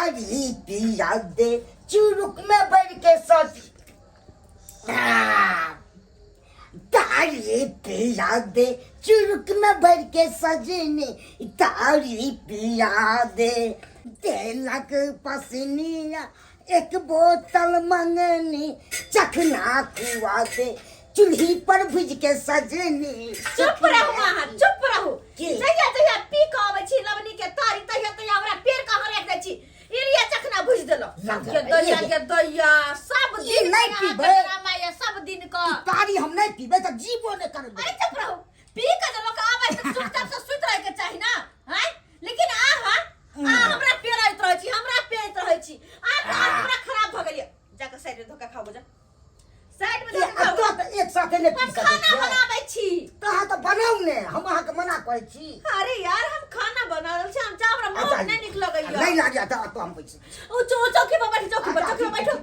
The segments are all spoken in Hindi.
तारी पिया दे चुरुक में भर के सजी तारी पिया दे चुरुक में भर के सजने तारी पिया दे तेलक पसनिया एक बोतल मंगनी चखना खुआ दे चूल्ही पर भुज के सजनी चुप रहो वहां चुप रहो जया जया पी के आवे छी लवनी के तारी तहिया तहिया हमरा पेड़ कहां रख दे छी इलिया चखना भुज देलो के दया सब दिन नहीं पीबे माया सब दिन का तारी हम नहीं पीबे त जीवो ने करबे अरे चुप रहो पी के लोग आवे त चुपचाप से सुत रहे के चाहि ना हैं लेकिन हमरा पेड़ आइत रहे छी हमरा पेड़ रहे छी हमरा खराब भ गेलिए जाके साइड में धोखा खाओ जा साइड में धोखा खाओ तो एक साथ ने पी सके खाना बनाबै छी कहा तो बनाऊ ने हम अहा के मना करे छी अरे यार हम खाना बना रहल छी हम चाह हमरा मुंह नहीं निक लगैया नहीं लागिया तो हम पैसे ओ चौकी पर बैठ चौकी पर बैठो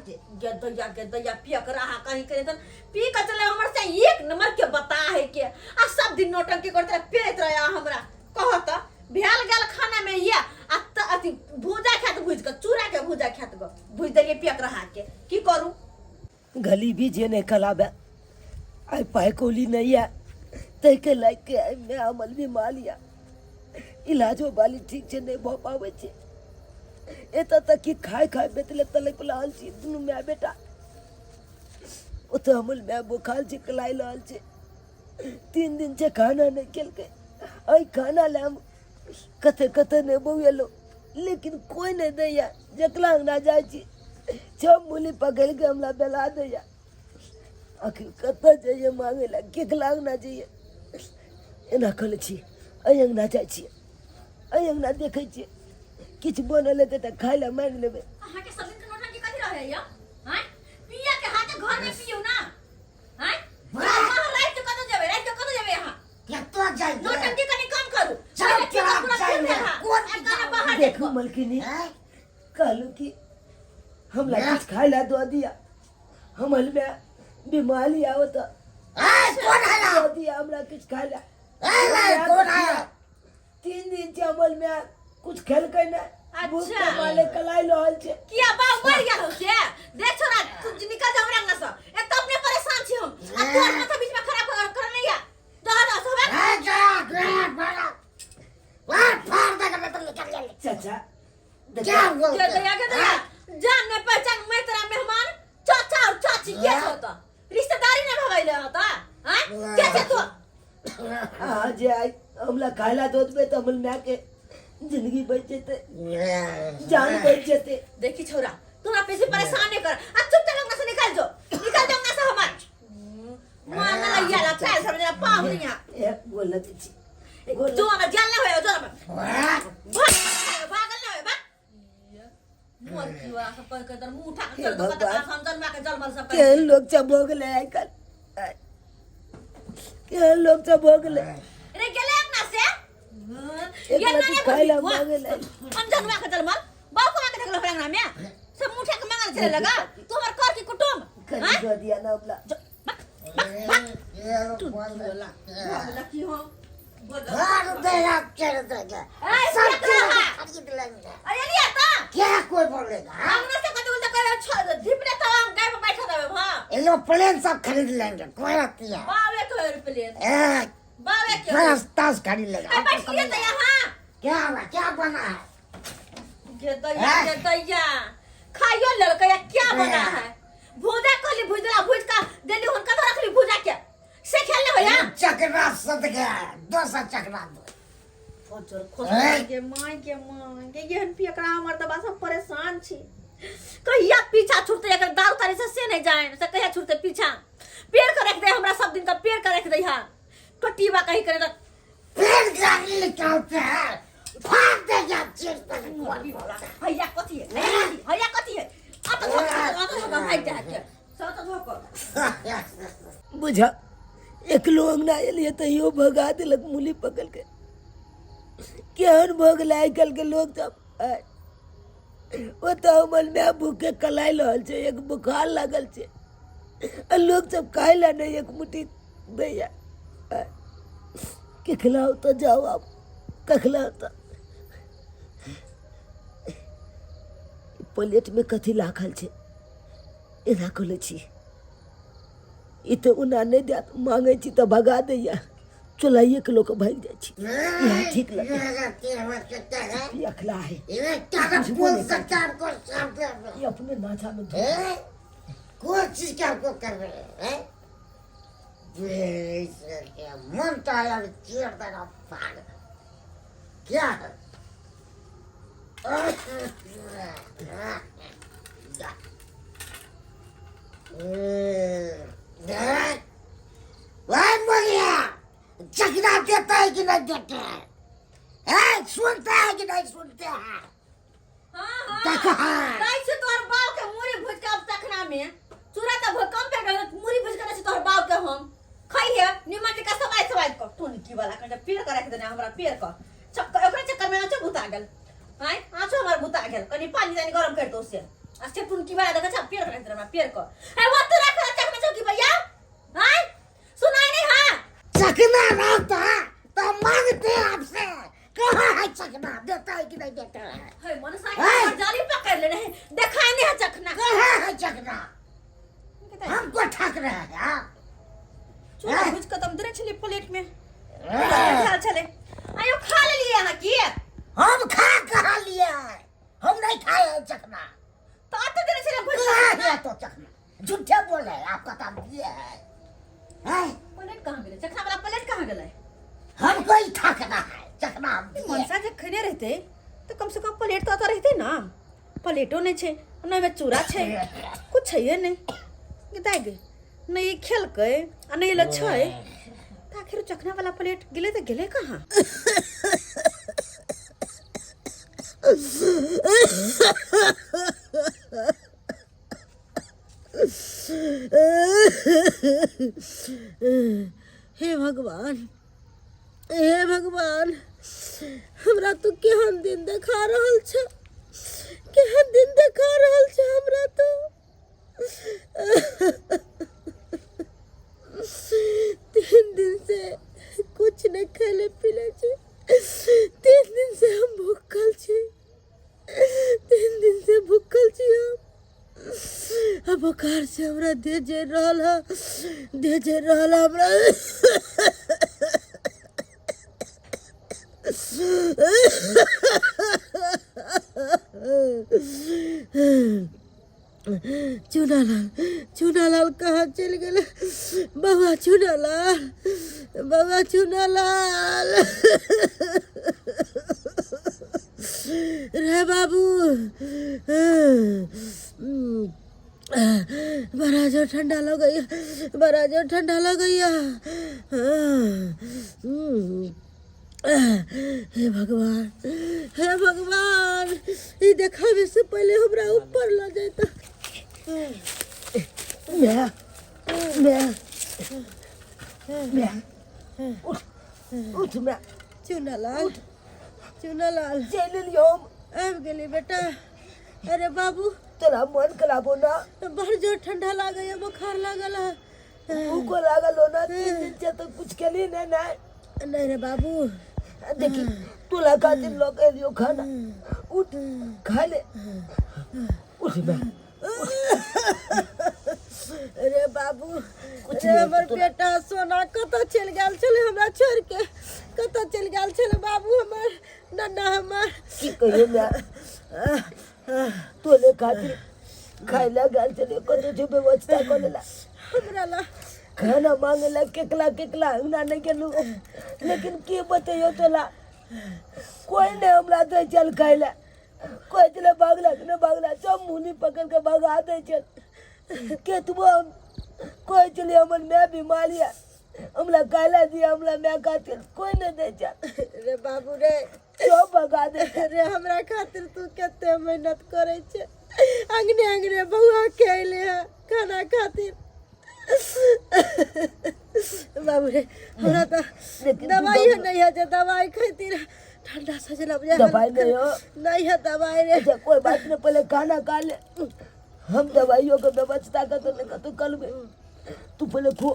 के दया पिया कर रहा कहीं करे त पी के चले हमर से एक नंबर के बता है के आ सब दिन नौटंकी करते पेट रहा हमरा कहत भेल गेल खाना में ये अति भूजा खात भूज के चूरा के भूजा खात गो भूज देलिए पियक रहा के की करू गली भी जे नहीं खलाबे आई पाए कोली नहीं है तै के लाइक के मैं अमल भी मालिया इलाजो वाली ठीक से नहीं भ पावे छे एता तक कि खाए खाए बेतले तले पलाल छी दुनु में बेटा ओ तो अमल में बुखार छी कलाई लाल छे 3 दिन से खाना नहीं खेल के आई खाना ले हम कते ने बोवेलो लेकिन कोई नहीं दैया जकला ना जाय छी सब मूली पकड़ के हमला बेला दैया आखिर कत जाइए मांगे ला किक लागना चाहिए एना कल छी अयंग ना जाय छी अयंग ना देखे छी किछ बनले त खाइ ला मांग लेबे अहाँ के सब दिन के नौटंकी कथि रहे या हैं पिया के हाथ घर में पियो ना हैं वहां रात के कतो जेबे यहां क्या तो जाय नौटंकी कनी कम करू चल जाय कौन गाना बाहर देखो मलकिनी कहलू कि हम ला कुछ खाइ ला दो दिया हमल में बीमारी आवत कौन आया दो दिया हमरा कुछ खाइ ला कौन आया 3 दिन से अमल में कुछ खेल के ना अच्छा वाले कलाई लहल छे किया बा मर गया हो के देख छोरा तू निकल जा हमरा अंगना से एक तो अपने परेशान छी हम अब तोर माथा बीच में खराब कर नहीं है दादा सब जा बड़ा फाड़ दे के तुम निकल ले चाचा क्या बोल के दया जान ने पहचान मैं तेरा मेहमान चाचा और चाची क्या होता रिश्तेदारी ने भगाइले होता हैं कैसे तू आज आई हमला खाइला दूध में तो हमल में के जिंदगी बचे थे जान बचे थे देखी छोरा तोरा पे से परेशान नहीं कर अब चुप चल से निकल जाओ से हमार माना लइया ला पैर सब जरा पाव नहीं है एक बोलत छी जो ना जान ले होयो जो ना भागल ना होय बा मोर जीवा सब पर के दर मुंह उठा के चल तो का समझन में के जलमल सब के लोग चबोग ले आई कल के लोग चबोग ले रे गेले अंगना से ये ना खाइला मांगे ले समझन में के जलमल बाऊ को के देखल अंगना में सब मुंह उठा के मांगल चले लगा तू हमर कर की कुटुम कदी दो दिया ना उबला ये बोला लकी हो फाड़ दे आप कर देगा सब खरीद लेंगे अरे लिया ता क्या कोई बोलेगा हमने से कदू उल्टा कर धिपने तो हम गाय पे बैठा दबे हां ये लो प्लेन सब खरीद लेंगे कोई आती है बावे को प्लेन बावे के बस तास खरीद लेगा बैठ लिया तो यहां क्या बना है के दैया खाइयो लड़का क्या बना है भूजा कोली भूजला भूज का देली हुनका तो रखली भूजा के से खेलने हो या चकरा सद गया दोसा चकरा दो फोचर खोस के माय के येहन पियकरा हमर त बस परेशान छी कहिया पीछा छुटते अगर दाव तारी से नहीं जाए से कहिया छुटते पीछा पेड़ के रख दे हमरा सब दिन का पेड़ के रख दे हां कटीवा कहीं करे त पेड़ गाड़ी निकालते हैं फाड़ दे जा चीर पर कौन बोला भैया कथि है भैया कथि है आता भाई जा के सब तो धोको बुझा एक लोग ना लिए तो यो भगा दिलक मूली पकड़ के केहन भोग लाई कल के लोग सब वो तो अमल में भूखे कलाई लहल छे एक बुखार लागल छे लोग सब खाइला नहीं एक मुट्ठी भैया के खिलाओ तो जाओ आप कखला तो प्लेट में कथी लाखल छे एना कहले छी ई तो उना नहीं दे मांगे छी तो भगा दैया चलाइए के लोग भाग जाए छी यहाँ ठीक लगे ये अखला है ये क्या बोल सकता है आपको सामने ये अपने नाचा में कोई चीज क्या आपको कर रहे हैं क्या मन तो आया चीर देगा फाड़ क्या है वह बोलिया चकना देता है कि नहीं देता है सुनता है कि नहीं सुनते हैं कैसे तोहर बाव के मुरी भुज के अब चखना में चूरा त भूकंप पे गल मुरी भुज के से तोहर बाव के हम खाई है निमन का सवाई को टून की वाला कंटा पेड़ कर रख देना हमरा पेड़ को चक्कर ओकरे चक्कर में आछो बुता गेल हाय आछो हमर बुता गेल कनी पानी जानी गरम कर दो से अच्छे टून की वाला देखा पेड़ कर रख देना पेड़ को है वो तो रख चखना चौकी भैया हाय सुनाई नहीं हां चकना रहता तो मांगते आपसे कहाँ है चकना देता है कि नहीं देता है है मन साइकिल जाली पकड़ ले रहे दिखाई नहीं है चखना कहाँ है चकना हमको ठक रहा है हाँ? चूरा भुज के तुम दरे चली प्लेट में ख्याल चले आयो खा ले लिए हां की हम खा कहाँ लिए हैं हम नहीं खाए हैं चकना तो आते दरे चले भुज कहाँ है तो चकना झूठे बोले आपका काम ये है प्लेट कहां गेले चखना वाला प्लेट कहां गेले हमको ही ठकना है चकना हम दिए। मनसा जे खने रहते तो कम से कम प्लेट तो आता रहते ना प्लेटो नहीं छे नहीं में चूरा छे कुछ है नहीं गिदाई गे नहीं खेल के आ नहीं ल छे त आखिर चखना वाला प्लेट गिले तो गिले कहां हे भगवान हमरा तो केहन दिन देखा रहल छ केहन दिन देखा रहल छ हमरा तो 3 दिन से कुछ नहीं खेले पीले छे 3 दिन से हम भूखल छी 3 दिन से भूखल छी हम अब बुखार से हमरा दे जे रहल हमरा चूनालाल कहाँ चल गए बाबा चूनालाल रे बाबू बड़ा जो ठंडा लग गया हे भगवान ये देखावे से पहले हमरा ऊपर ल जाता उठ चूनालाल चल लियो आब गेली बेटा अरे बाबू तोरा मन खराब हो ना बड़ जो ठंडा लागे बुखार लागल है को लागल हो ना 3 दिन से तो कुछ केली नहीं रे बाबू देखी तोला खातिर लोग एलियो खाना उठ खा ले उठ बे अरे बाबू रे हमर बेटा सोना कत चल गेल छले हमरा छोड़ के कत चल गेल छले बाबू हमर नन्ना हमर की कहियो मैं तोले खातिर खाइला गेल छले कत जो व्यवस्था करला हमरा ला खाना मांगला केकला ना नहीं गेलू लेकिन के बतैयो तोला कोई ने हमरा दे चल खाइला कोई चले भागला न भागला सब मुनी पकड़ के भगा दे चल के तुम कोई चले हमन मैं बीमारिया हमला खाइला दिया हमला मैं खातिर कोई न दे चल रे बाबू रे सब भगा दे रे हमरा खातिर तू केते मेहनत करे छे अंगने बउआ के आइले खाना खातिर बाबू रे हमरा तो दवाई नहीं है जो दवाई खातिर ठंडा सजला बुझा दवाई नहीं है दवाई रे कोई बात नहीं पहले खाना खा ले हम दवाइयों का व्यवस्था कर तो कल में तू पहले खो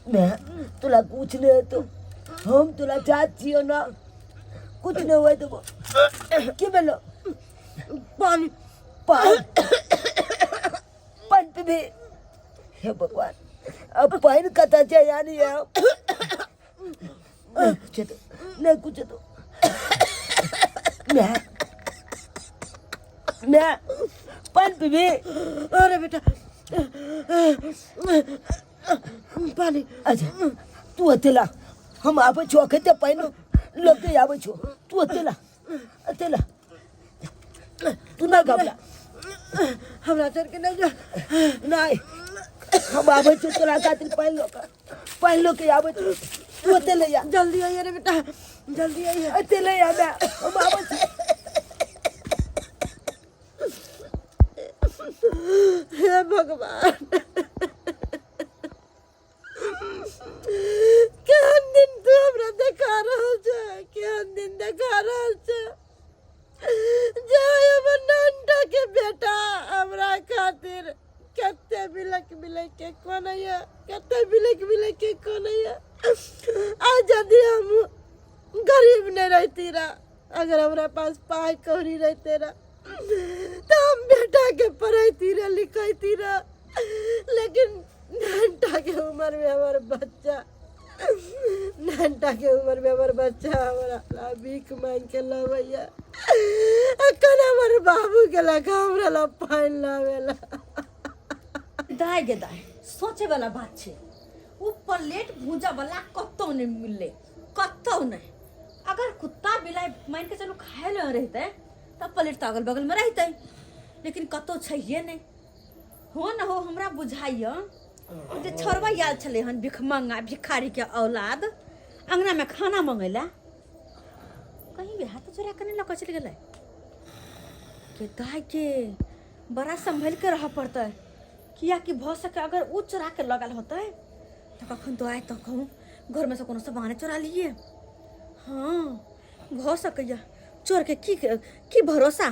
मैं तुला कुछ नहीं तो हम तुला चाहती हो ना कुछ नहीं हुआ तो क्या बोलो पानी पानी पे भी हे भगवान अब पानी कता चाहिए यानी है नहीं कुछ तो मैं पानी पे भी अरे बेटा पानी अच्छा तू अकेला हम आप चौके ते पानी लोग के आवे छो तू अकेला तू ना घबरा हमरा चल के नहीं जा नहीं हम आवे छो तोरा खातिर पानी लोग के आवे छो तू अकेले या जल्दी आइए रे बेटा जल्दी आइए अकेले या मैं हम आवे छो हे भगवान केहन दिन तू हमरा देखा रहल छै केहन दिन देखा रहल छै जय हमर नंटा के बेटा हमरा खातिर कते बिलक के कोनैया कते बिलक के कोनैया आ जदी हम गरीब नहीं रहती रा अगर हमरा पास पाई कौड़ी रहते रा तो हम बेटा के पढ़ती रे लिखती रे लेकिन नंटा के उम्र में हमारे बच्चा हमारा भीख मांग के लवैया अकन हमारे बाबू के लगा हमरा ला पानी लावेला दाय गे दाय सोचे वाला बात छे ऊ प्लेट भूजा वाला कत्तो नहीं मिलले कत्तो नहीं अगर कुत्ता बिलाई मान के चलो खाए ले रहते तब प्लेट तो अगल बगल में रहते लेकिन कत्तो छैये नहीं हो न हो हमरा बुझाइया जे छोरवा याद छले हन भिखमंगा भिखारी के औलाद अंगना में खाना मंगेला कहीं भी हाथ चोरा करने लगा चल गेले के दाय के बड़ा संभल के रह पड़ता है किया कि भ सके अगर ऊ चोरा के लगल होते तो कखन तो आए तो कहूँ घर में से कोनो सामान चोरा लिए हाँ भ सकैया चोर के की भरोसा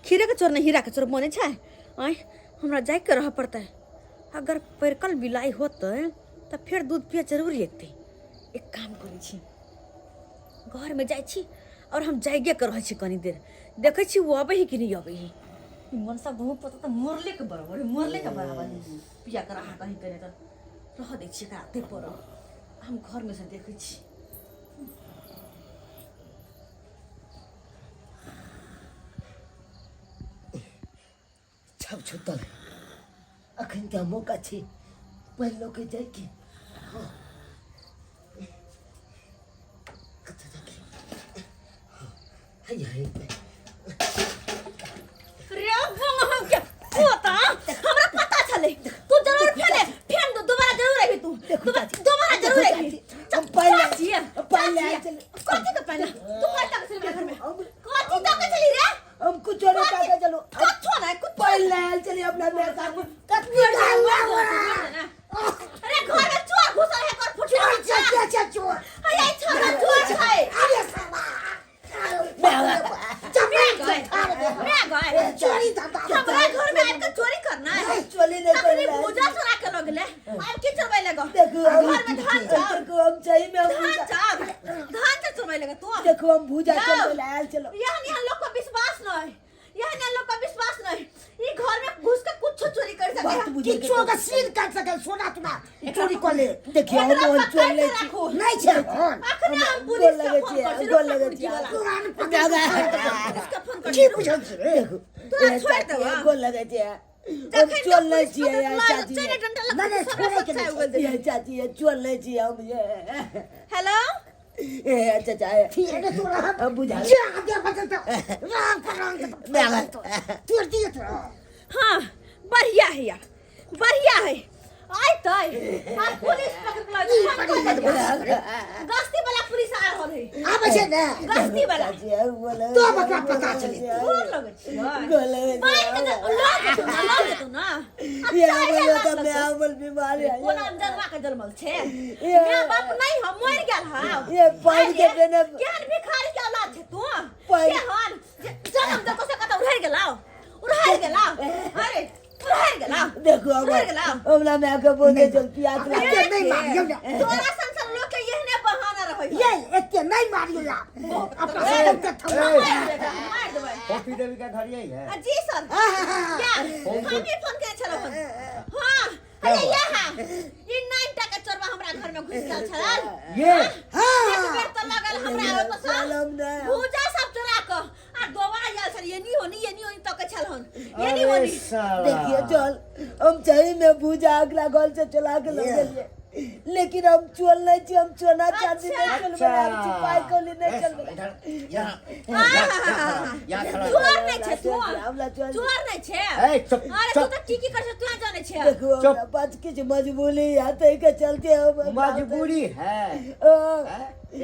खीरे के चोर नहीं हीरा के चोर बने छै आय हमरा जाय के रह पड़ता है अगर परकल बिलाई होते तो फिर दूध पिए जरूर लेते एक काम करै छी घर में जाय छी और हम जाइगे कर रहे छी कनी देर देखे छी वो आबे ही कि नहीं आबे ही मन सब बहुत पता तो मरले के बराबर पिया कर रहा कहीं करे तो रह दे छी राते पर हम घर में से देखे छी छब छुतल अखन क्या मौका छे पहलो के जाय के कत जाके हाय रे हम के पता हमरा पता चले तू जरूर फेले फेन दो दोबारा जरूर आबी तू दोबारा जरूर आबी हम पहले चल कथि का पहले तू का तक चल घर में कथि तक चली रे हम कुछ चोरे का चलो कथो ना कुछ पहले चलिए अपना बेटा को अरे घर में चोर घुसल है कर फुटी चोर अरे छोरा चोर है अरे साला चोरी हमारे घर में आके चोरी करना है चोरी नहीं तखनी पूजा चोरा के लगले अब की चोरबे लगा देखो घर में धान चाउर देखो हम चाहिए में धान चोरबे लगा तू देखो हम भूजा चल लाल चलो यहाँ लोग को विश्वास नहीं यहाँ लोग का विश्वास नहीं ये घर में घुस के कुछ चोरी कर सके किछो का सील काट सके सोना तुमा चोरी कर ले देखिए हम चोर ले नहीं छे अखने हम पुलिस के फोन गोल लगे की पूछल छे देखो तोरा छोड़ देबा गोल लगे हम चोर नहीं छिए चाची नहीं छोड़े के ये चाची ये चोर नहीं छिए हम ये हेलो ए चाचा ठीक है तोरा अब बुझा जा आगे बता राम कर तोड़ दिए तो हाँ बढ़िया है यार बढ़िया है आय तय हम पुलिस पकड़ गश्ती वाला पुलिस आ रहल है आबे छे ना गश्ती वाला तो बता पता चली गोर लगे छै गोल लगे बाइक के लग तू ना ये बोलो तो मैं अमल बीमार है कोन जन्मा के जन्मल छे मैं बाप नहीं हम मर गेल हां ये पानी के बिना केहन भिखारी के औलाद छे तू पानी केहन जन्म देखो से कत उड़ाई गेलाओ अरे देखो हमरा में आके बोले चल पियास नहीं मारियो तोरा संसार लोग के यहने बहाना रहै ये एते नहीं मारियो मार देबै पप्पी देवी का घर यही है। जी सर क्या हम ही फोन के छल हां अरे यहाँ ई 9 टका चोरबा हमरा घर में घुस गेल छल ये एक बेर त लगल हमरा हो तो चलम ना भूजा सब चोरा क आ दोबारा आयल छल ये नहीं होनी तो के छल हन ये नहीं अरे होनी साला देखिए चल हम सही में भूजा अगला गोल से चला के लग गेलिए लेकिन हम चल नहीं छी हम चोना चांदी नहीं चल बना हम छिपाई कोली नहीं चल इधर यहाँ खड़ा चोर नहीं छे चोर हमला चल चोर नहीं छे ए चुप अरे तू तो की कर तू जाने छे देखो चुप। हमरा पास कुछ मजबूरी आते के चलते हम मजबूरी है हाँ। ए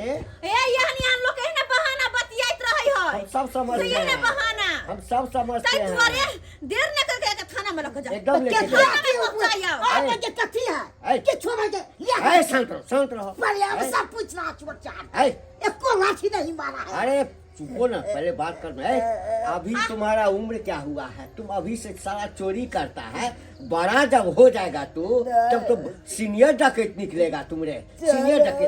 यहाँ लोग के ना बहाना बतियात रही है हम सब समझते ये ना हैं बहाना हम सब समझते तै हैं तुम्हारे देर न करके के थाना में लेके जा एकदम लेके के थाना में पहुंचाया ए, के कथी है ए, के छोड़ के लिया ए, शांत रहो पर अब ए, सब पूछ रहा चुपचाप ए, एको लाठी नहीं मारा है अरे चुपो ना पहले बात करना है। अभी तुम्हारा उम्र क्या हुआ है? तुम अभी से सारा चोरी करता है, बड़ा जब हो जाएगा तू तब तो सीनियर डकैत निकलेगा तुमरे सीनियर जाके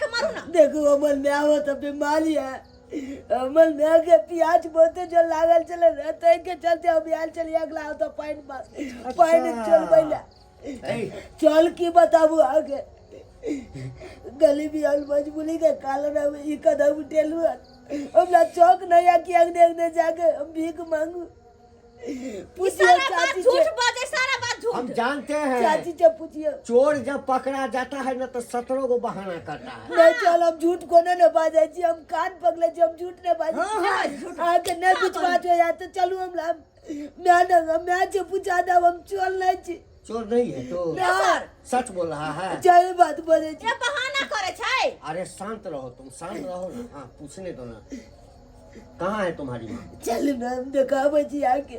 मारू ना देखो अमल में आवो तो बीमारी है अमल में आके प्याज बोते जो लागल चले रहते के चलते हम आयल चलिए अगला तो पाइन चल बैला चल की बताबू आगे गली भी आल मजबूरी के कारण हम ई कदम उठेलू हमरा चौक नहीं आ कि अगने जाके हम भीख मांगू पूछिए सारा बात चाची झूठ से बाजे सारा बात हम झूठ जानते हैं चाची से पूछिए चोर जब पकड़ा जाता है ना तो 17 को बहाना करता है। नहीं चल हम झूठ को न बाजे छी हम कान पकड़े छी हम झूठ न बाजे आके न कुछ बात हो जाए तो चलू हम मैं जे पूछा था हम चल नहीं छी चोर नहीं है तो ना सच बोल रहा है। सही बात बोले छी ये बहाना करे छै अरे शांत रहो, तुम शांत रहो ना। हाँ पूछने दो ना, कहाँ है तुम्हारी माँ? चल ना हम दिखावे छी आके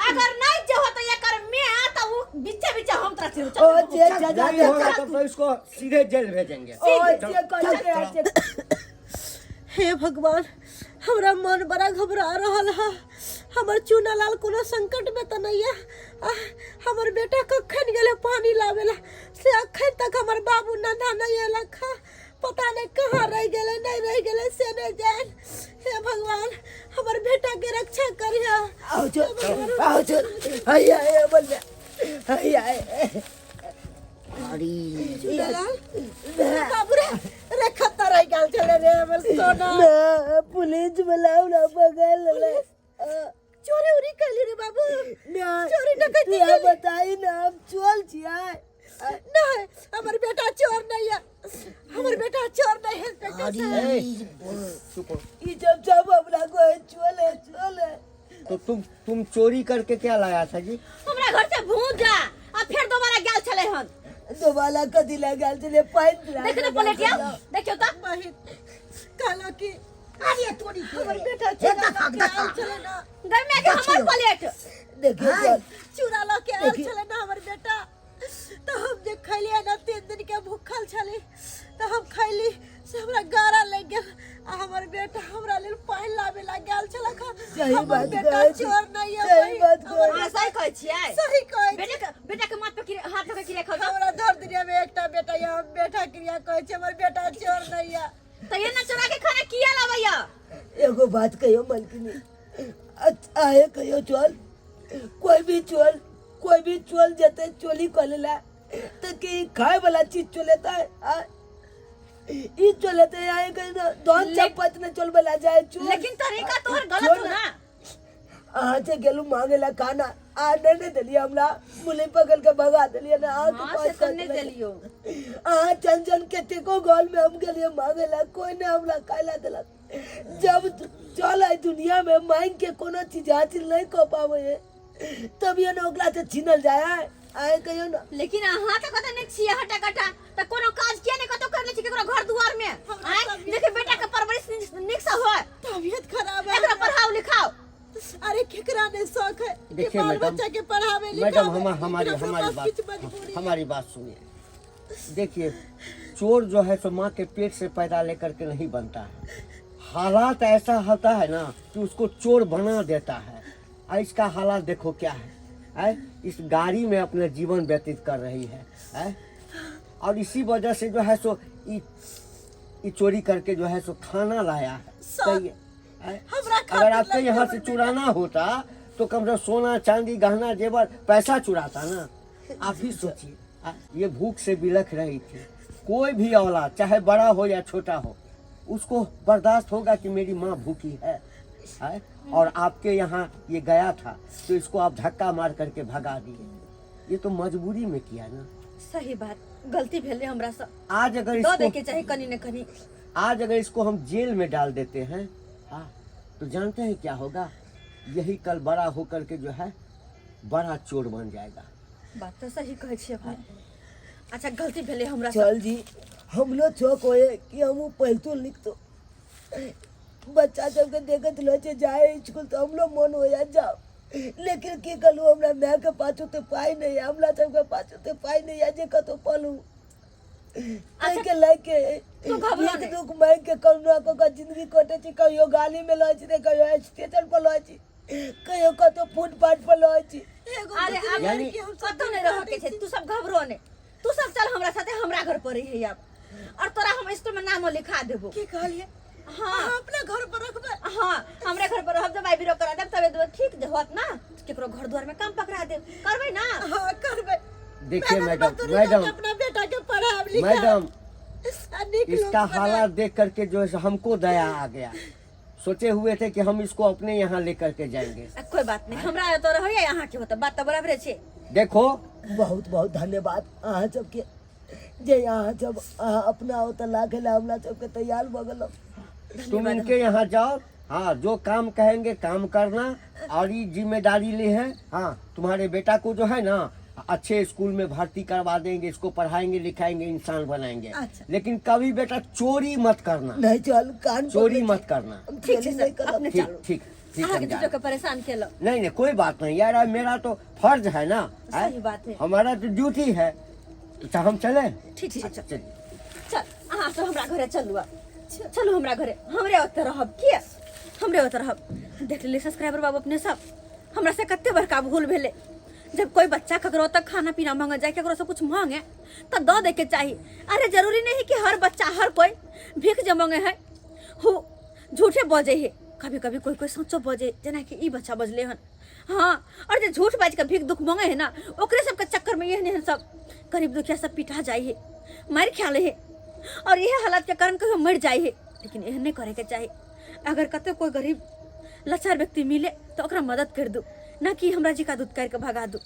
अगर नहीं जे होता ये कर मैं तो वो बीचे बीचे हम तरह से ओ जे जा नहीं होगा तब तो इसको सीधे जेल भेजेंगे। ओ जे कह के हे भगवान हमरा मन बड़ा घबरा रहल है हमर चूना लाल कोनो संकट में तो नहीं है हमर बेटा कखन गेले पानी लावेला से अखन तक हमर बाबू नंदा नहीं आला खा पता नहीं कहाँ रह गेले नहीं रह गेले से नहीं जान हे भगवान हमर बेटा के रक्षा करिया आओ चल हैया हे बोल हैया अरे बाबू रे खत्ता रह गेल चले रे हमर सोना ना पुलिस बुलाओ ना बगल ले चोरी उरी कैली रे बाबू ना चोरी डकैती तू बताई ना हम चल छिया नहीं हमर बेटा चोर नहीं है हमर बेटा चोर नहीं है बेटा चुप हो। ई जब हमरा को चले तो तुम चोरी करके क्या लाया था जी? हमरा घर से भूल जा और फिर दोबारा गेल चले हन दोबारा कदी लगाल चले पाइन देख ना पलटिया देखियो त बहिन कहला कि अरे तोरी हमर बेटा चोरा के आल चले ना घर में के हमर प्लेट देखिए चुरा ला के आल चले ना हमर बेटा तो हम जे खैलिए ना 3 दिन के भूखल छली तो हम खैली से हमरा गारा लग गेल आ हमर बेटा हमरा लेल पाइन लावे ला गेल छला खा सही हमर बात बेटा कहै छी। चोर नहीं है सही बात हमर कहै हां सही कहै छियै सही कहै छी। बेटा के माथ पे हाथ रख के रखो त हमरा धर दुनिया में एकटा बेटा या हम बेटा क्रिया कहै छै हमर बेटा चोर नहीं है तो ये ना चुरा के खाना किया लावैया एगो बात कहियो मलकिनी अच्छा है कहियो चल कोई भी चोल जते चोली कलेला तो कि खाए वाला चीज चलेता है ई चलेते आए कहीं दोन चपत न चल बला जाए चोल लेकिन तरीका तोहर गलत हो ना आ से गेलू मांगेला खाना आ नहीं देलिए हमरा मुले पकड़ के भगा देलिए ना आ हां से करने देलियो आ चंचन के तेको गोल में हम गेलिए मांगेला कोई ने हमरा कायला देलक जब चल आई दुनिया में मांग के कोनो चीज हासिल नहीं कर पावे है तब ये ना ओकरा से छीनल जाए आए कहियो ना लेकिन अहाँ तो कत नहीं छिया हटा कटा तो कोनो काज किया नहीं कतो कर ले छी केकरो घर दुआर में आय देखे बेटा के परवरिश निक से होय तबीयत खराब है एकरा पढ़ाओ लिखाओ अरे केकरा ने शौक है कि देखिए बाल मैडम, बच्चा के पढ़ावे मैडम लिखावे हमारी बात सुनिए। देखिए चोर जो है सो माँ के पेट से पैदा लेकर के नहीं बनता है। हालात ऐसा होता है ना कि उसको चोर बना देता है। और इसका हालात देखो क्या है? इस गाड़ी में अपना जीवन व्यतीत कर रही है। और इसी वजह से जो है सो ये चोरी करके जो है सो खाना लाया है। सर, सही है? हमरा अगर खातिर आपके लगे यहाँ से चुराना होता तो कम से कम सोना चांदी गहना जेवर पैसा चुराता ना। आप ही सोचिए, ये भूख से बिलख रही थी। कोई भी औलाद चाहे बड़ा हो या छोटा हो उसको बर्दाश्त होगा कि मेरी माँ भूखी है? और आपके यहाँ ये गया था तो इसको आप धक्का मार करके भगा दिए। ये तो मजबूरी में किया ना। सही बात, गलती भेले हमरा से। आज अगर दो दे इसको के चाहे कनी न कनी। आज अगर इसको हम जेल में डाल देते हैं, हाँ, तो जानते हैं क्या होगा? यही कल बड़ा होकर के जो है बड़ा चोर बन जाएगा। बात तो सही कहे छिए भाई। अच्छा गलती भेले हमरा से। चल जी, हम लोग चौक होए कि हम पैसो लिख तो बच्चा सबके देखत लो जाए स्कूल तो हम लोग मन हो जाओ, लेकिन की कलू हमरा मैं के पाछू तो पाई नहीं, हमरा सबके पाछू तो पाई नहीं है जे कतो पलू के लेके तू घबरा एक दुख मैं के करुणा को जिंदगी कटे छी। कहियो गाली में लो छी, कहियो स्टेशन पर लो छी, कहियो कतो फुटपाथ पर लो छी। अरे अब यानी- कतो नहीं रह के छे। तू सब घबरो ने, तू सब चल हमरा साथे, हमरा घर पर रही है अब। और तोरा हम स्कूल में नाम लिखा देबो। की कहलिए? हाँ अपने घर पर रखबे। हाँ, हमरे घर पर रहब, जब आई बिरो करा देब तबे दो ठीक जे होत ना। केकरो घर द्वार में काम पकड़ा देब, करबै ना? हाँ करबे। देखिए मेहनत मैडम, मजदूरी मैडम, करके अपना बेटा के पढ़ाब लिखा। मैडम, निक लोग इसका बना। हालात देख करके जो है हमको दया आ गया। सोचे हुए थे कि हम इसको अपने यहाँ लेकर के जाएंगे। कोई बात नहीं, हमरा तो रहो या यहाँ के होता, बात तो बराबर छे। देखो बहुत बहुत धन्यवाद अहाँ सबके जे यहाँ जब अपना होता लाखेला हमला सबके तैयार बगल। तुम इनके यहाँ जाओ, हाँ, जो काम कहेंगे काम करना, और ये जिम्मेदारी ली है। हाँ, तुम्हारे बेटा को जो है ना अच्छे स्कूल में भर्ती करवा देंगे, इसको पढ़ाएंगे लिखाएंगे, इंसान बनाएंगे। अच्छा। लेकिन कभी बेटा चोरी मत करना, नहीं चल कान चोरी मत करना। ठीक है सर, अपने ठीक चलो। ठीक ठीक आगे हम जा चीजों रहे के परेशान केलो। हैं। नहीं नहीं कोई बात नहीं यार, मेरा तो फर्ज है ना। सही बात है। हमारा तो ड्यूटी है। अच्छा हम चले? ठीक ठीक चल चलिए। चल, अहाँ सब हमरा घरे चलू। चलू हमरा घरे, हमरे ओते रहब किया? हमरे ओते रहब। देख ले सब्सक्राइबर बाबू अपने सब, हमरा से कते बड़का भूल भेले। जब कोई बच्चा ककरो तक खाना पीना मांगे जाए, ककरो से कुछ मांगे तो दो दे के चाहिए। अरे जरूरी नहीं कि हर बच्चा हर कोई भीख जे मांगे है हो झूठे बजे है। कभी कभी कोई कोई सोचो बजे, जना कि ई बच्चा बजले हन। हाँ, और जो झूठ बाज के भीख दुख मांगे है ना, ओकरे सबके चक्कर में ये सब गरीब दुखिया सब पिटा जाए है, मार ख्याल है, और यह हालात के कारण कहीं मर जाए है। लेकिन यह नहीं करे के चाहिए। अगर कते कोई गरीब लाचार व्यक्ति मिले तो ओकरा मदद कर दो, ना कि हमरा जी का दूध करके भगा दो।